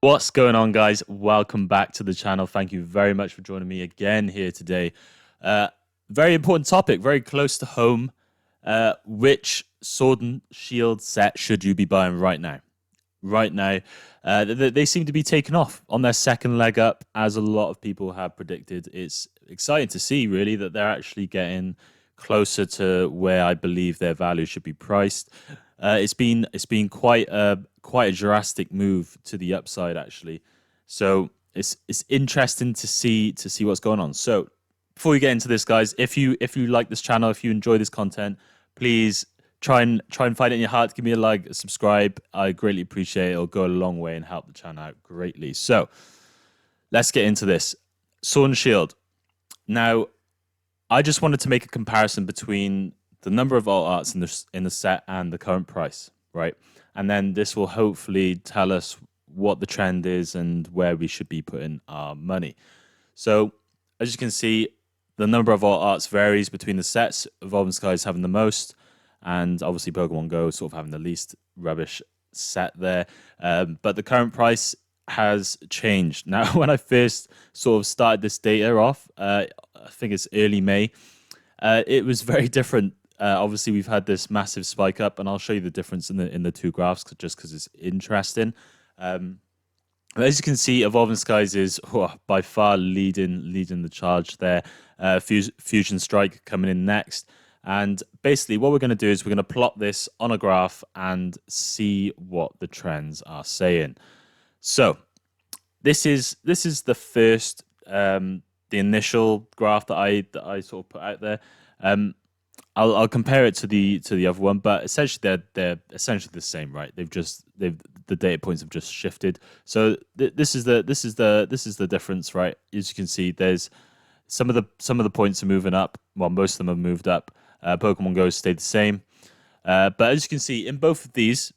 What's going on, guys? Welcome back to the channel. Thank you very much for joining me again here today. Uh, Very important topic, very close to home. Which Sword and Shield set should you be buying right now? Right now, they seem to be taking off on their second leg up, as a lot of people have predicted. It's exciting to see, really, that they're actually getting closer to where I believe their value should be priced. It's been quite a drastic move to the upside, actually. So it's interesting to see what's going on. So before we get into this, guys, if you like this channel, if you enjoy this content, please try and find it in your heart. Give me a like, a subscribe. I greatly appreciate it. It'll go a long way and help the channel out greatly. So let's get into this. Sword and Shield. Now, I just wanted to make a comparison between the number of alt arts in the set and the current price, right? And then this will hopefully tell us what the trend is and where we should be putting our money. So as you can see, the number of alt arts varies between the sets. Evolving Skies having the most, and obviously Pokemon Go sort of having the least rubbish set there. But the current price has changed. Now, when I first sort of started this data off, I think it's early May, it was very different. Obviously, we've had this massive spike up, and I'll show you the difference in the two graphs just because it's interesting. As you can see, Evolving Skies is by far leading the charge there. Fusion Strike coming in next. And basically what we're going to do is we're going to plot this on a graph and see what the trends are saying. So this is the first, the initial graph that I sort of put out there. I'll compare it to the other one, but essentially they're essentially the same, right? The data points have just shifted. So this is the difference, right? As you can see, there's some of the points are moving up. Well, most of them have moved up. Pokemon Go stayed the same. But as you can see, in both of these,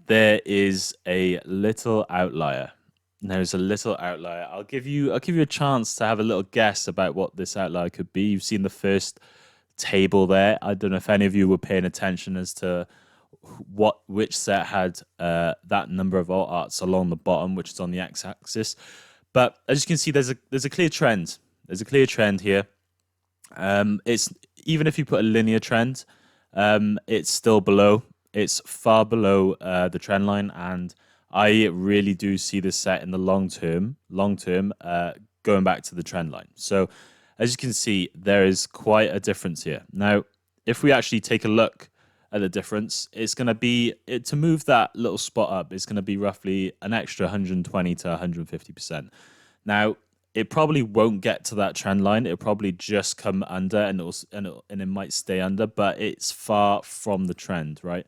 there is a little outlier. There's a little outlier. I'll give you a chance to have a little guess about what this outlier could be. You've seen the first table there. I don't know if any of you were paying attention as to which set had that number of alt arts along the bottom, which is on the x-axis. But as you can see, there's a clear trend. There's a clear trend here. It's even if you put a linear trend, it's still below. It's far below the trend line, and I really do see this set in the long term going back to the trend line. So as you can see, there is quite a difference here. Now, if we actually take a look at the difference, it's going to be, to move that little spot up, it's going to be roughly an extra 120 to 150%. Now, it probably won't get to that trend line. It'll probably just come under, and it might stay under, but it's far from the trend, right?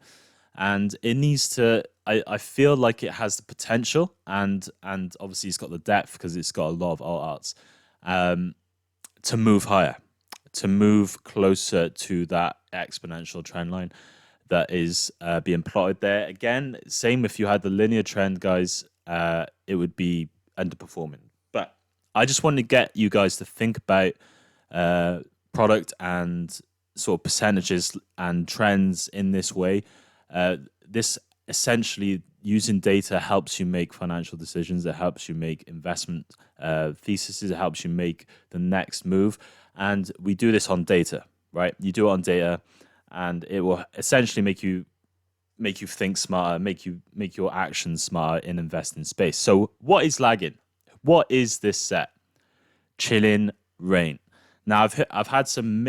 And it needs to. I feel like it has the potential, and obviously it's got the depth because it's got a lot of alt arts, to move higher, to move closer to that exponential trend line that is being plotted there. Again, same if you had the linear trend, guys, it would be underperforming. But I just want to get you guys to think about product and sort of percentages and trends in this way. This essentially, using data helps you make financial decisions. It helps you make investment theses. It helps you make the next move. And we do this on data, right? You do it on data, and it will essentially make you think smarter, make your actions smarter in investing space. So what is lagging? What is this set? Chilling Reign. Now I've had some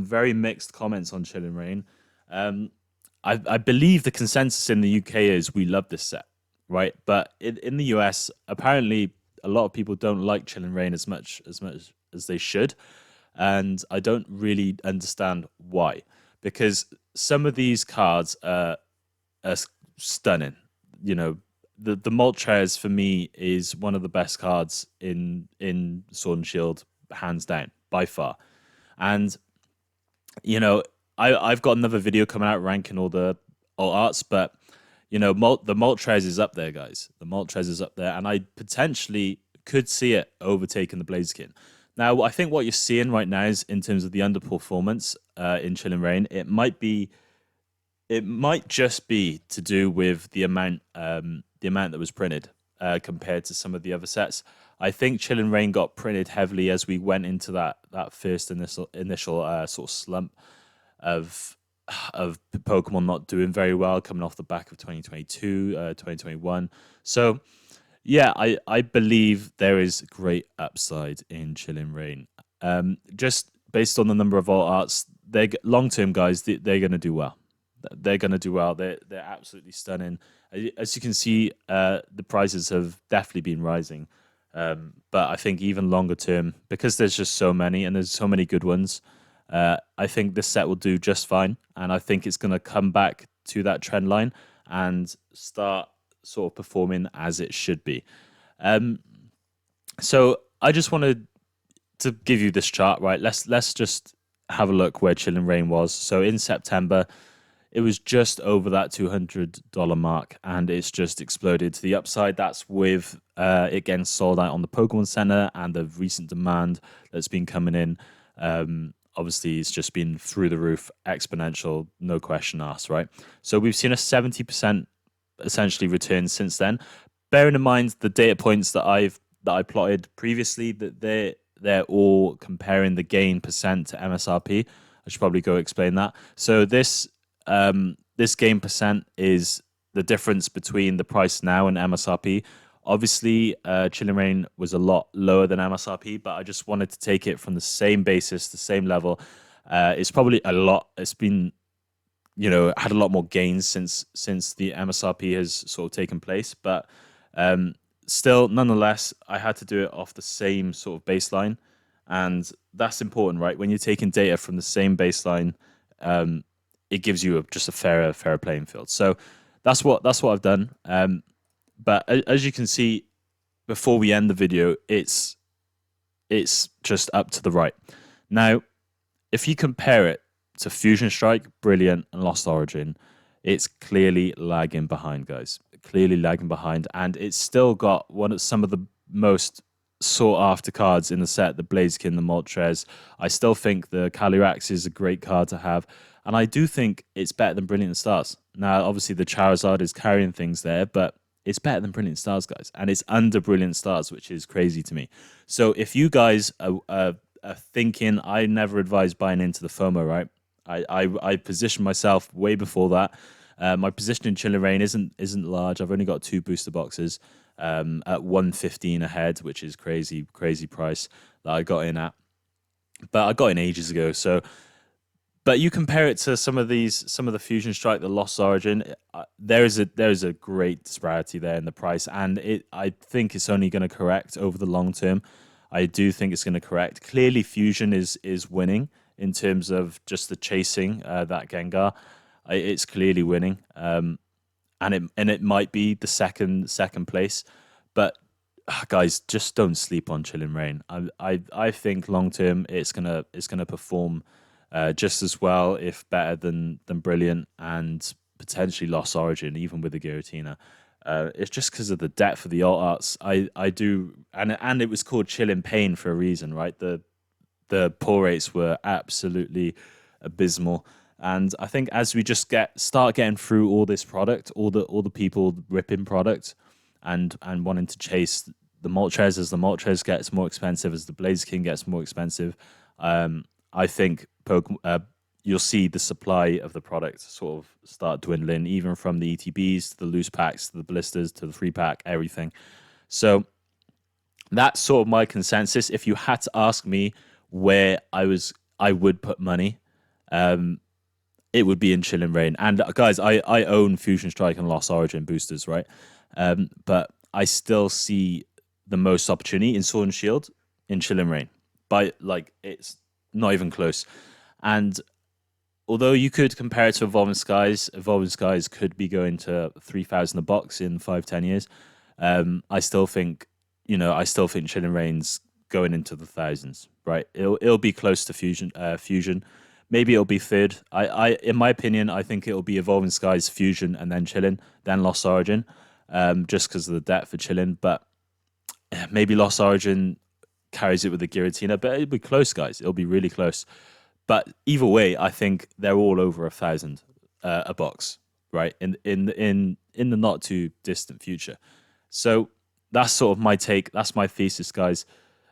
very mixed comments on Chilling Reign. I believe the consensus in the UK is we love this set, right? But in the US, apparently a lot of people don't like Chilling Reign as much as they should, and I don't really understand why. Because some of these cards are stunning. You know, the Moltres for me is one of the best cards in Sword and Shield, hands down, by far. And you know, I've got another video coming out ranking all the alt arts, but you know, the Moltres is up there, guys. The Moltres is up there, and I potentially could see it overtaking the Blaziken. Now, I think what you're seeing right now is, in terms of the underperformance in Chilling Reign, it might just be to do with the amount that was printed. compared to some of the other sets. I think Chill and Rain got printed heavily as we went into that first initial sort of slump of Pokemon not doing very well coming off the back of 2022, 2021. So yeah, I believe there is great upside in Chilling Rain. Just based on the number of alt arts, they're long term guys. They're going to do well. They're going to do well. They're absolutely stunning. As you can see, the prices have definitely been rising. But I think even longer term, because there's just so many and there's so many good ones, I think this set will do just fine. And I think it's going to come back to that trend line and start sort of performing as it should be. So I just wanted to give you this chart, right? Let's just have a look where Chill and Rain was. So in September, it was just over that $200 mark, and it's just exploded to the upside. That's with it getting sold out on the Pokemon Center and the recent demand that's been coming in. Obviously, it's just been through the roof, exponential, no question asked, right? So we've seen a 70% essentially return since then. Bearing in mind the data points that I plotted previously, that they're all comparing the gain percent to MSRP. I should probably go explain that. So this gain percent is the difference between the price now and MSRP. Obviously, Chilling Rain was a lot lower than MSRP, but I just wanted to take it from the same basis, the same level. It's probably a lot. It's been, had a lot more gains since the MSRP has sort of taken place, but still, nonetheless, I had to do it off the same sort of baseline, and that's important, right? When you're taking data from the same baseline, it gives you just a fairer playing field. So that's what I've done. But as you can see, before we end the video, it's just up to the right. Now, if you compare it to Fusion Strike, Brilliant, and Lost Origin, it's clearly lagging behind, guys. Clearly lagging behind, and it's still got some of the most sought after cards in the set, the Blaziken, the Moltres. I still think the Calyrex is a great card to have, and I do think it's better than Brilliant Stars. Now, obviously, the Charizard is carrying things there, but it's better than Brilliant Stars, guys, and it's under Brilliant Stars, which is crazy to me. So if you guys are thinking, I never advise buying into the FOMO, right? I positioned myself way before that. My position in Chilling Rain isn't large. I've only got 2 booster boxes at 115 ahead, which is crazy price that I got in at. But I got in ages ago. So, but you compare it to some of the Fusion Strike, the Lost Origin. There is a great disparity there in the price, and I think it's only going to correct over the long term. I do think it's going to correct. Clearly, Fusion is winning in terms of just the chasing that Gengar. It's clearly winning, and it might be the second place, but guys, just don't sleep on Chilling Rain. I think long term it's gonna perform just as well, if better than Brilliant and potentially Lost Origin, even with the Giratina. It's just because of the depth of the alt arts. I do, and it was called Chill in Pain for a reason, right? The pull rates were absolutely abysmal. And I think as we just start getting through all this product, all the people ripping product and wanting to chase the Moltres, as the Moltres gets more expensive, as the Blaziken gets more expensive, I think you'll see the supply of the product sort of start dwindling, even from the ETBs to the loose packs to the blisters to the free pack, everything. So that's sort of my consensus. If you had to ask me where I would put money, it would be in Chilling Rain. And guys, I own Fusion Strike and Lost Origin boosters, right? But I still see the most opportunity in Sword and Shield in Chilling Rain. It's not even close. And although you could compare it to Evolving Skies could be going to 3,000 a box in 5-10 years. I still think Chilling Rain's going into the thousands, right? It'll be close to Fusion. Maybe it'll be third. In my opinion, I think it'll be Evolving Skies, Fusion, and then Chilling, then Lost Origin, just because of the depth of Chilling. But maybe Lost Origin carries it with the Giratina, but it'll be close, guys. It'll be really close. But either way, I think they're all over 1,000 a box, right? In the not too distant future. So that's sort of my take. That's my thesis, guys.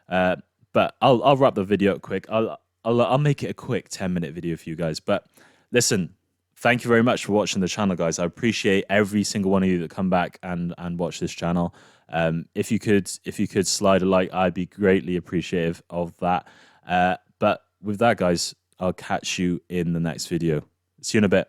Uh, but I'll wrap the video up quick. I'll make it a quick 10-minute video for you guys. But listen, thank you very much for watching the channel, guys. I appreciate every single one of you that come back and watch this channel. If you could slide a like, I'd be greatly appreciative of that. But with that, guys, I'll catch you in the next video. See you in a bit.